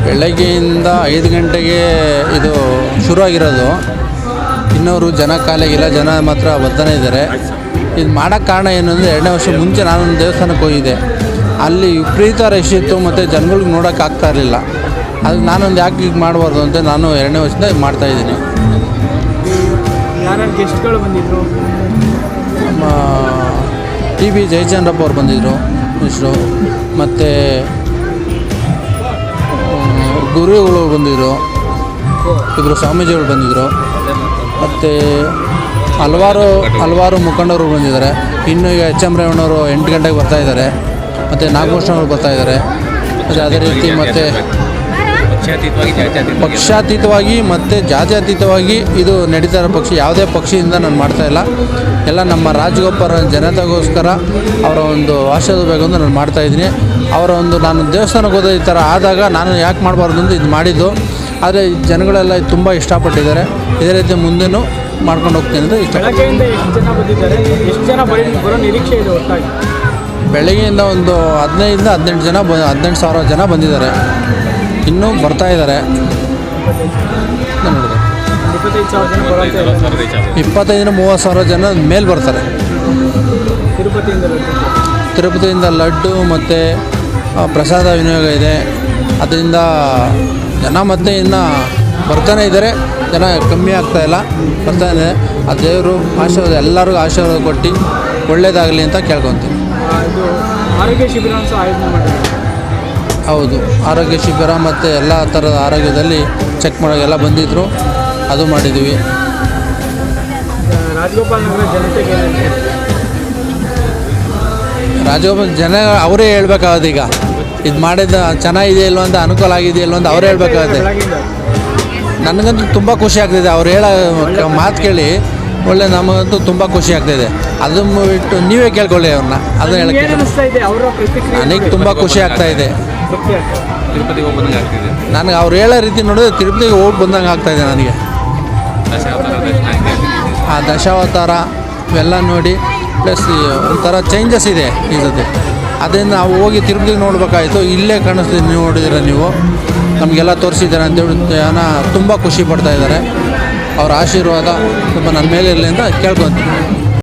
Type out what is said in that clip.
ಬೆಳಗ್ಗೆಯಿಂದ 5 ಗಂಟೆಗೆ ಇದು ಶುರುವಾಗಿರೋದು. ಇನ್ನೂರು ಜನ ಕಾಲಿಗಿಲ್ಲ, ಜನ ಮಾತ್ರ ಬರ್ತಾನೆ ಇದ್ದಾರೆ. ಇದು ಮಾಡೋಕ್ಕೆ ಕಾರಣ ಏನು ಅಂದರೆ 2ನೇ ವರ್ಷ ಮುಂಚೆ ನಾನೊಂದು ದೇವಸ್ಥಾನಕ್ಕೆ ಹೋಗಿದ್ದೆ. ಅಲ್ಲಿ ವಿಪರೀತ ರಶ್ ಇತ್ತು ಮತ್ತು ಜನಗಳಿಗೆ ನೋಡೋಕೆ ಆಗ್ತಾ ಇರಲಿಲ್ಲ. ಅದಕ್ಕೆ ನಾನೊಂದು ಯಾಕೆ ಈಗ ಮಾಡಬಾರ್ದು ಅಂತ ನಾನು 2ನೇ ವರ್ಷದಿಂದ ಮಾಡ್ತಾಯಿದ್ದೀನಿ. ಯಾರ್ಯಾರು ಗೆಸ್ಟ್ಗಳು ಬಂದಿದ್ದರು? ನಮ್ಮ ಟಿ ಬಿ ಜಯಚಂದ್ರಪ್ಪ ಅವ್ರು ಬಂದಿದ್ದರು ಮಿಸ್ರು, ಮತ್ತು ಗುರುಗಳು ಬಂದಿದ್ದರು, ಇಬ್ಬರು ಸ್ವಾಮೀಜಿಗಳು ಬಂದಿದ್ದರು, ಮತ್ತು ಹಲವಾರು ಮುಖಂಡರು ಬಂದಿದ್ದಾರೆ. ಇನ್ನು ಈಗ ಎಚ್ ಎಂ ರೇವಣ್ಣವರು 8 ಗಂಟೆಗೆ ಬರ್ತಾಯಿದ್ದಾರೆ, ಮತ್ತು ನಾಗಭೂಷಣವರು ಬರ್ತಾಯಿದ್ದಾರೆ. ಮತ್ತು ಅದೇ ರೀತಿ ಮತ್ತು ಪಕ್ಷಾತೀತವಾಗಿ ಮತ್ತು ಜಾತ್ಯತೀತವಾಗಿ ಇದು ನಡೀತಾ ಇರೋ ಪಕ್ಷ. ಯಾವುದೇ ಪಕ್ಷದಿಂದ ನಾನು ಮಾಡ್ತಾಯಿಲ್ಲ. ಎಲ್ಲ ನಮ್ಮ ರಾಜಗೋಪಾಲ ಜನತೆಗೋಸ್ಕರ ಅವರ ಒಂದು ಆಶೀರ್ವಾದ ಬೇಕು ಅಂತ ನಾನು ಮಾಡ್ತಾಯಿದ್ದೀನಿ. ಅವರ ಒಂದು ನಾನು ದೇವಸ್ಥಾನಕ್ಕೆ ಹೋದ ಈ ಥರ ಆದಾಗ ನಾನು ಯಾಕೆ ಮಾಡಬಾರ್ದು ಅಂತ ಇದು ಮಾಡಿದ್ದು. ಆದರೆ ಜನಗಳೆಲ್ಲ ತುಂಬ ಇಷ್ಟಪಟ್ಟಿದ್ದಾರೆ. ಇದೇ ರೀತಿ ಮುಂದೆನೂ ಮಾಡ್ಕೊಂಡು ಹೋಗ್ತೀನಿ ಅಂತ ಬೆಳಗ್ಗೆಯಿಂದ ಎಷ್ಟು ಜನ ಬಂದಿದ್ದಾರೆ? ಎಷ್ಟು ಜನ ಬರೋ ನಿರೀಕ್ಷೆ ಇದೆ ಒಟ್ಟಾಗಿ? ಬೆಳಗ್ಗೆಯಿಂದ ಒಂದು 18,000 ಜನ ಬಂದಿದ್ದಾರೆ. ಇನ್ನೂ ಬರ್ತಾಯಿದ್ದಾರೆ. 25,000-30,000 ಜನ ಮೇಲೆ ಬರ್ತಾರೆ. ತಿರುಪತಿಯಿಂದ ಲಡ್ಡು ಮತ್ತು ಪ್ರಸಾದ ವಿನಿಯೋಗ ಇದೆ. ಅದರಿಂದ ಜನ ಮತ್ತೆ ಇನ್ನು ಬರ್ತಾನೆ ಇದ್ದಾರೆ. ಜನ ಕಮ್ಮಿ ಆಗ್ತಾಯಿಲ್ಲ, ಬರ್ತಾನೆ. ಆ ದೇವರು ಆಶೀರ್ವಾದ ಎಲ್ಲರಿಗೂ ಆಶೀರ್ವಾದ ಕೊಟ್ಟು ಒಳ್ಳೆಯದಾಗಲಿ ಅಂತ ಕೇಳ್ಕೊತೀನಿ. ಆರೋಗ್ಯ ಶಿಬಿರ ಆಯೋಜನೆ ಮಾಡಿದ್ದೀವಿ. ಹೌದು, ಆರೋಗ್ಯ ಶಿಬಿರ ಮತ್ತು ಎಲ್ಲ ಥರದ ಆರೋಗ್ಯದಲ್ಲಿ ಚೆಕ್ ಮಾಡೋಕ್ಕೆಲ್ಲ ಬಂದಿದ್ದರು, ಅದು ಮಾಡಿದ್ದೀವಿ. ರಾಜಗೋಪಾಲ ನಗರ ಜನತೆಗೆ ರಾಜಗೋಪಾಲ ಜನ ಅವರೇ ಹೇಳ್ಬೇಕಾಗುತ್ತೆ. ಈಗ ಇದು ಮಾಡಿದ ಚೆನ್ನಾಗಿದೆ ಇಲ್ವ ಅಂತ, ಅನುಕೂಲ ಆಗಿದೆ ಇಲ್ವ ಅಂತ ಅವರೇ ಹೇಳ್ಬೇಕಾಗುತ್ತೆ. ನನಗಂತೂ ತುಂಬ ಖುಷಿ ಆಗ್ತಿದೆ. ಅವ್ರು ಹೇಳೋ ಮಾತು ಕೇಳಿ ಒಳ್ಳೆ ನಮಗಂತೂ ತುಂಬ ಖುಷಿ ಆಗ್ತಾಯಿದೆ. ಅದನ್ನು ಬಿಟ್ಟು ನೀವೇ ಕೇಳ್ಕೊಳ್ಳಿ ಅವ್ರನ್ನ, ಅದನ್ನು ಹೇಳಕ್ಕೆ ನನಗೆ ತುಂಬ ಖುಷಿ ಆಗ್ತಾಯಿದೆ. ನನಗೆ ಅವ್ರು ಹೇಳೋ ರೀತಿ ನೋಡಿದ್ರೆ ತಿರುಪತಿಗೆ ಹೋಗಿ ಬಂದಂಗೆ ಆಗ್ತಾಯಿದೆ ನನಗೆ. ಆ ದಶಾವತಾರ ಇವೆಲ್ಲ ನೋಡಿ, ಪ್ಲಸ್ ಒಂಥರ ಚೇಂಜಸ್ ಇದೆ ಈ ಜೊತೆ. ಅದರಿಂದ ನಾವು ಹೋಗಿ ತಿರುಪತಿಗೆ ನೋಡಬೇಕಾಯಿತು. ಇಲ್ಲೇ ಕಾಣಿಸ್ತೀವಿ, ನೀವು ನೋಡಿದ್ದೀರ, ನೀವು ನಮಗೆಲ್ಲ ತೋರಿಸಿದ್ದಾರೆ ಅಂತೇಳಿ ಜನ ತುಂಬ ಖುಷಿ ಪಡ್ತಾಯಿದ್ದಾರೆ. ಅವ್ರ ಆಶೀರ್ವಾದ ಸ್ವಲ್ಪ ನನ್ನ ಮೇಲೆ ಇರಲಿ ಅಂತ ಕೇಳ್ಕೊತೀನಿ.